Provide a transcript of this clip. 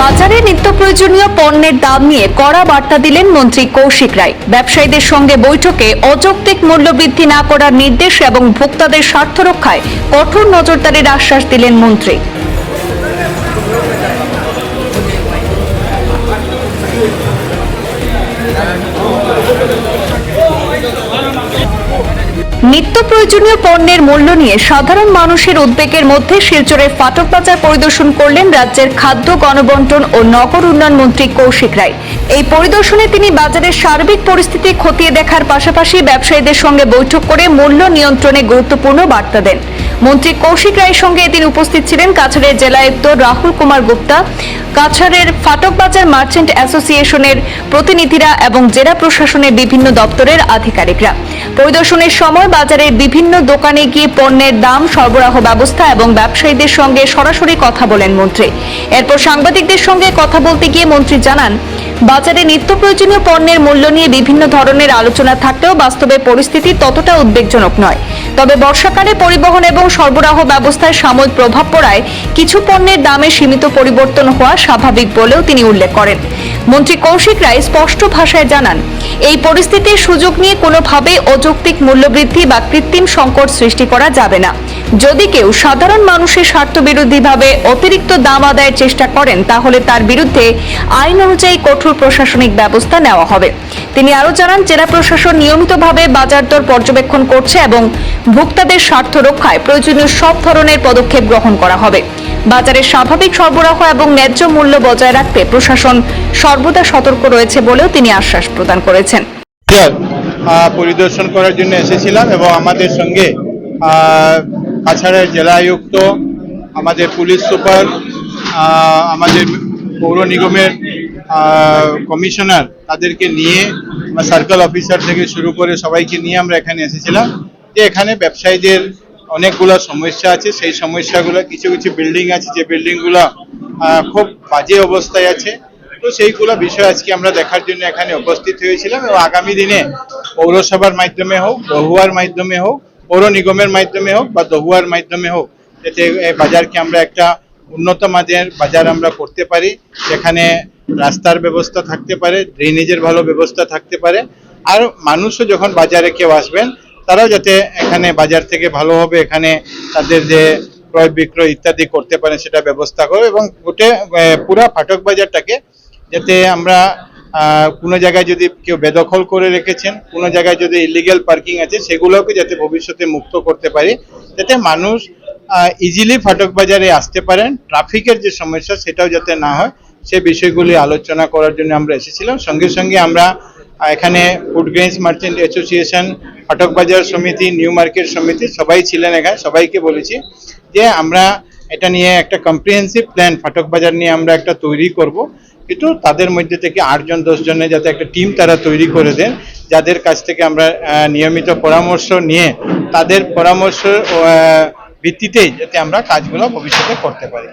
বাজারে নিত্য প্রয়োজনীয় পণ্যের দাম নিয়ে কড়া বার্তা দিলেন মন্ত্রী কৌশিক রায়। ব্যবসায়ীদের সঙ্গে বৈঠকে অযৌক্তিক মূল্য বৃদ্ধি না করার নির্দেশ এবং ভোক্তাদের স্বার্থ রক্ষায় কঠোর নজরদারির আশ্বাস দিলেন মন্ত্রী। নিত্য প্রয়োজনীয় পণ্যের মূল্য নিয়ে সাধারণ মানুষের উদ্বেগের মধ্যে শিলচরের ফাটক বাজার পরিদর্শন করলেন রাজ্যের খাদ্য, গণবণ্টন ও নগর উন্নয়ন মন্ত্রী কৌশিক রায়। এই পরিদর্শনে তিনি বাজারের সার্বিক পরিস্থিতি খতিয়ে দেখার পাশাপাশি ব্যবসায়ীদের সঙ্গে বৈঠক করে মূল্য নিয়ন্ত্রণে গুরুত্বপূর্ণ বার্তা দেন। মন্ত্রী কৌশিক রায়ের সঙ্গে এদিন উপস্থিত ছিলেন কাছাড়ের জেলায়ুক্ত রাহুল কুমার গুপ্তা, কাছাড়ের ফাটক বাজার মার্চেন্ট অ্যাসোসিয়েশনের প্রতিনিধিরা এবং জেলা প্রশাসনের বিভিন্ন দপ্তরের আধিকারিকরা। পরিদর্শনের সময় বাজারের বিভিন্ন দোকানে গিয়ে পণ্যের দাম, সরবরাহ ব্যবস্থা এবং ব্যবসায়ীদের সঙ্গে সরাসরি কথা বলেন মন্ত্রী। এরপর সাংবাদিকদের সঙ্গে কথা বলতে গিয়ে মন্ত্রী জানান, বাজারে নিত্য প্রয়োজনীয় পণ্যের মূল্য নিয়ে বিভিন্ন ধরনের আলোচনা থাকলেও বাস্তবে পরিস্থিতি ততটা উদ্বেগজনক নয়। তবে বর্ষাকালে পরিবহন এবং সরবরাহ ব্যবস্থায় সাময়িক প্রভাব পড়ায় কিছু পণ্যের দামে সীমিত পরিবর্তন হওয়া স্বাভাবিক বলেও তিনি উল্লেখ করেন। মন্ত্রী কৌশিক রায় স্পষ্ট ভাষায় জানান, এই পরিস্থিতির সুযোগ নিয়ে কোনোভাবেই অযৌক্তিক মূল্যবৃদ্ধি বা কৃত্রিম সংকট সৃষ্টি করা যাবে না। যদি কেউ সাধারণ মানুষের স্বার্থবিরোধীভাবে অতিরিক্ত দাম আদায়ের চেষ্টা করেন তাহলে তার বিরুদ্ধে আইন অনুযায়ী কঠোর প্রশাসনিক ব্যবস্থা নেওয়া হবে। তিনি আরও জানান, জেলা প্রশাসন নিয়মিতভাবে বাজার দর পর্যবেক্ষণ করছে এবং ভোক্তাদের স্বার্থ রক্ষায় প্রয়োজনীয় সব ধরনের পদক্ষেপ গ্রহণ করা হবে। বাজারের স্বাভাবিক সরবরাহ এবং ন্যায্য মূল্য বজায় রাখতে প্রশাসন সর্বদা সতর্ক রয়েছে বলেও তিনি আশ্বাস প্রদান করেছেন। পরিদর্শন করার জন্য এসেছিলাম এবং আমাদের সঙ্গে কাছাড়ের জেলা আয়ুক্ত, আমাদের পুলিশ সুপার, আমাদের পৌর নিগমের কমিশনার, তাদেরকে নিয়ে সার্কেল অফিসার থেকে শুরু করে সবাইকে নিয়ে আমরা এখানে এসেছিলাম। যে এখানে ব্যবসায়ীদের অনেকগুলো সমস্যা আছে, সেই সমস্যাগুলো কিছু কিছু বিল্ডিং আছে যে বিল্ডিংগুলো খুব বাজে অবস্থায় আছে, তো সেইগুলো বিষয় আজকে আমরা দেখার জন্য এখানে উপস্থিত হয়েছিলাম। এবং আগামী দিনে পৌরসভার মাধ্যমে হোক, দহুয়ার মাধ্যমে হোক, পৌর নিগমের মাধ্যমে হোক বা দহুয়ার মাধ্যমে হোক, যাতে এই বাজারকে আমরা একটা উন্নত মানের বাজার আমরা করতে পারি, যেখানে রাস্তার ব্যবস্থা থাকতে পারে, ড্রেনেজের ভালো ব্যবস্থা থাকতে পারে, আর মানুষও যখন বাজারে কেউ আসবেন তারাও যাতে এখানে বাজার থেকে ভালোভাবে এখানে তাদের যে ক্রয় বিক্রয় ইত্যাদি করতে পারেন সেটা ব্যবস্থা করো। এবং পুরা ফাটক বাজারটাকে যাতে আমরা কোনো জায়গায় যদি কেউ বেদখল করে রেখেছেন, কোনো জায়গায় যদি ইলিগ্যাল পার্কিং আছে, সেগুলোকে যাতে ভবিষ্যতে মুক্ত করতে পারি, যাতে মানুষ ইজিলি ফাটক বাজারে আসতে পারেন, ট্রাফিকের যে সমস্যা সেটাও যাতে না হয়, সে বিষয়গুলি আলোচনা করার জন্য আমরা এসেছিলাম। সঙ্গে সঙ্গে আমরা এখানে ফুড গ্রেইনস মার্চেন্ট অ্যাসোসিয়েশন, ফাটক বাজার সমিতি, নিউ মার্কেট সমিতি সবাই ছিলেন এখানে। সবাইকে বলেছি যে আমরা এটা নিয়ে একটা কম্প্রিহেন্সিভ প্ল্যান ফাটক বাজার নিয়ে আমরা একটা তৈরি করব, কিন্তু তাদের মধ্যে থেকে 8 জন 10 জনের যাতে একটা টিম তারা তৈরি করে দেন, যাদের কাছ থেকে আমরা নিয়মিত পরামর্শ নিয়ে তাদের পরামর্শ ভিত্তিতেই যাতে আমরা কাজগুলো ভবিষ্যতে করতে পারি।